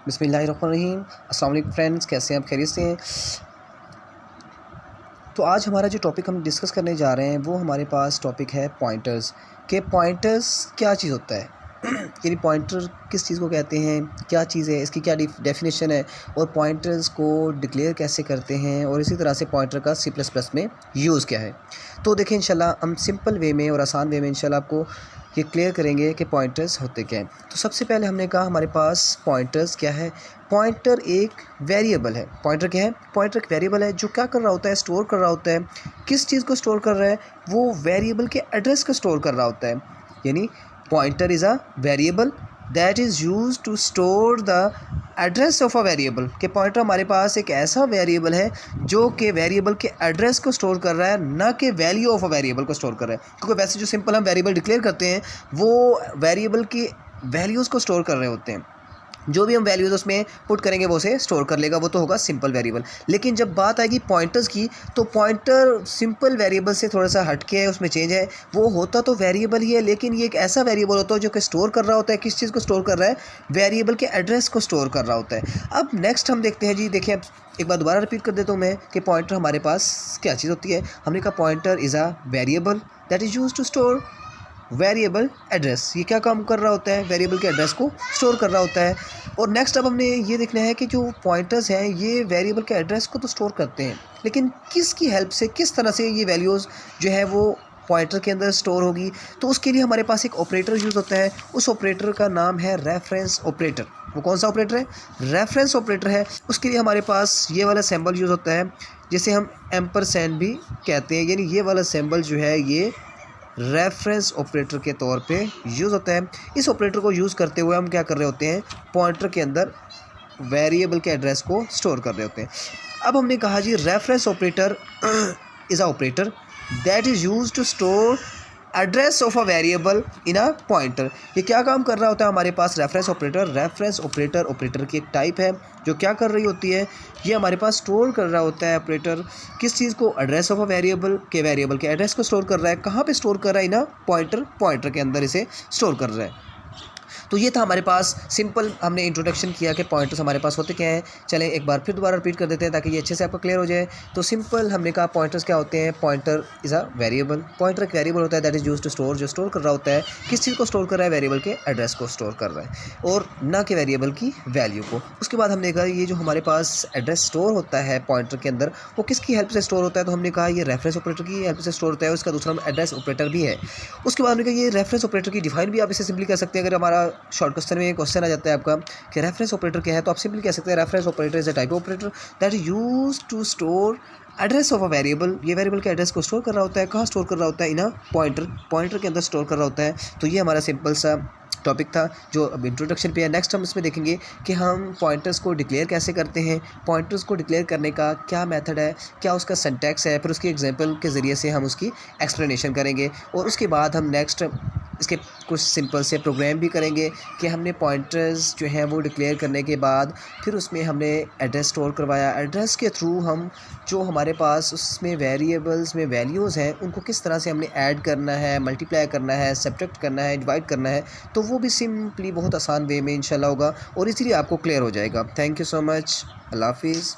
बिस्मिल्लाहिर्रहमानिर्रहीम। अस्सलाम वालेकुम फ्रेंड्स, कैसे हैं आप? खैरियत से हैं? तो आज हमारा जो टॉपिक हम डिस्कस करने जा रहे हैं वो हमारे पास टॉपिक है पॉइंटर्स। के पॉइंटर्स क्या चीज़ होता है यानी पॉइंटर किस चीज़ को कहते हैं, क्या चीज़ है, इसकी क्या डेफिनेशन है और पॉइंटर्स को डिक्लेयर कैसे करते हैं और इसी तरह से पॉइंटर का C++ में यूज़ क्या है। तो देखें इंशाल्लाह हम सिंपल वे में और आसान वे में इंशाल्लाह आपको ये क्लियर करेंगे कि पॉइंटर्स होते क्या हैं। तो सबसे पहले हमने कहा हमारे पास पॉइंटर्स क्या है। पॉइंटर एक वेरिएबल है। पॉइंटर क्या है? पॉइंटर एक वेरिएबल है जो क्या कर रहा होता है, स्टोर कर रहा होता है। किस चीज़ को स्टोर कर रहा है? वो वेरिएबल के एड्रेस को स्टोर कर रहा होता है। यानी pointer is a variable that is use to store the address of a variable. के पॉइंटर हमारे पास एक ऐसा वेरिएबल है जो कि वेरिएबल के एड्रेस को स्टोर कर रहा है, ना कि वैल्यू ऑफ अ वेरिएबल को स्टोर कर रहा है। क्योंकि वैसे जो सिंपल हम वेरिएबल डिक्लेयर करते हैं वो वेरिएबल की वैल्यूज़ को स्टोर कर रहे होते हैं। जो भी हम वैल्यूज़ उसमें पुट करेंगे वो उसे स्टोर कर लेगा, वो तो होगा सिंपल वेरिएबल। लेकिन जब बात आएगी पॉइंटर्स की तो पॉइंटर सिंपल वेरिएबल से थोड़ा सा हट के है, उसमें चेंज है। वो होता तो वेरिएबल ही है लेकिन ये एक ऐसा वेरिएबल होता है जो कि स्टोर कर रहा होता है। किस चीज़ को स्टोर कर रहा है? वेरिएबल के एड्रेस को स्टोर कर रहा होता है। अब नेक्स्ट हम देखते हैं जी। देखिए अब एक बार दोबारा रिपीट कर देता हूँ मैं कि पॉइंटर हमारे पास क्या चीज़ होती है। हमने कहा pointer is a variable that is use to store variable address. ये क्या काम कर रहा होता है? वेरिएबल के एड्रेस को स्टोर कर रहा होता है। और नेक्स्ट अब हमने ये देखना है कि जो पॉइंटर्स हैं ये वेरिएबल के एड्रेस को तो स्टोर करते हैं लेकिन किसकी हेल्प से, किस तरह से ये वैल्यूज़ जो है वो पॉइंटर के अंदर स्टोर होगी। तो उसके लिए हमारे पास एक ऑपरेटर यूज़ होता है। उस ऑपरेटर का नाम है रेफरेंस ऑपरेटर। वो कौन सा ऑपरेटर है? रेफरेंस ऑपरेटर है। उसके लिए हमारे पास ये वाला सिंबल यूज़ होता है जिसे हम एम्परसैंड भी कहते हैं। यानी ये वाला सिंबल जो है ये रेफरेंस ऑपरेटर के तौर पे यूज़ होता है। इस ऑपरेटर को यूज़ करते हुए हम क्या कर रहे होते हैं? पॉइंटर के अंदर वेरिएबल के एड्रेस को स्टोर कर रहे होते हैं। अब हमने कहा जी reference operator is a operator that is use to store address of a variable in a pointer. ये क्या काम कर रहा होता है हमारे पास? Reference operator. Reference operator operator की एक टाइप है जो क्या कर रही होती है? ये हमारे पास स्टोर कर रहा होता है ऑपरेटर किस चीज़ को? एड्रेस ऑफ अ वेरिएबल के एड्रेस को स्टोर कर रहा है। कहाँ पे स्टोर कर रहा है? इन अ पॉइंटर। पॉइंटर के अंदर इसे स्टोर कर रहा है। तो ये था हमारे पास सिंपल, हमने इंट्रोडक्शन किया कि पॉइंटर्स हमारे पास होते क्या हैं। चलें एक बार फिर दोबारा रिपीट कर देते हैं ताकि ये अच्छे से आपको क्लियर हो जाए। तो सिंपल हमने कहा पॉइंटर्स क्या होते हैं। Pointer is a variable. Pointer एक वेरिएबल होता है that is use to store, जो स्टोर कर रहा होता है किस चीज़ को स्टोर कर रहा है? वेरिएबल के एड्रेस को स्टोर कर रहा है और ना कि वेरिएबल की वैल्यू को। उसके बाद हमने कहा ये जो हमारे पास एड्रेस स्टोर होता है पॉइंटर के अंदर वो किसकी हेल्प से स्टोर होता है? तो हमने कहा ये रेफरेंस ऑपरेटर की हेल्प से स्टोर होता है। उसका दूसरा एड्रेस ऑपरेटर भी है। उसके बाद हमने कहा ये रेफरेंस ऑपरेटर की डिफाइन भी आप इसे सिंपली कर सकते हैं। अगर हमारा शॉर्ट क्वेश्चन में क्वेश्चन आ जाता है आपका कि रेफरेंस ऑपरेटर क्या है तो आप सिंपली कह सकते हैं reference operator is a type of operator that use to store address of a variable. ये वेरिएबल के एड्रेस को स्टोर कर रहा होता है। कहाँ स्टोर कर रहा होता है? इन अ पॉइंटर। पॉइंटर के अंदर स्टोर कर रहा होता है। तो ये हमारा सिंपल सा टॉपिक था जो अब इंट्रोडक्शन पे है। नेक्स्ट हम इसमें देखेंगे कि हम पॉइंटर्स को डिक्लेयर कैसे करते हैं, पॉइंटर्स को डिक्लेयर करने का क्या मेथड है, क्या उसका सिंटैक्स है, फिर उसकी एग्जांपल के ज़रिए से हम उसकी एक्सप्लेनेशन करेंगे। और उसके बाद हम नेक्स्ट इसके कुछ सिंपल से प्रोग्राम भी करेंगे कि हमने पॉइंटर्स जो हैं वो डिक्लेयर करने के बाद फिर उसमें हमने एड्रेस स्टोर करवाया। एड्रेस के थ्रू हम जो हमारे पास उसमें वेरिएबल्स में वैल्यूज़ हैं उनको किस तरह से हमने ऐड करना है, मल्टीप्लाई करना है, सब्ट्रैक्ट करना है, डिवाइड करना है, तो वो भी सिंपली बहुत आसान वे में इंशाल्लाह होगा और इसीलिए आपको क्लियर हो जाएगा। Thank you so much. अल्लाह हाफिज़।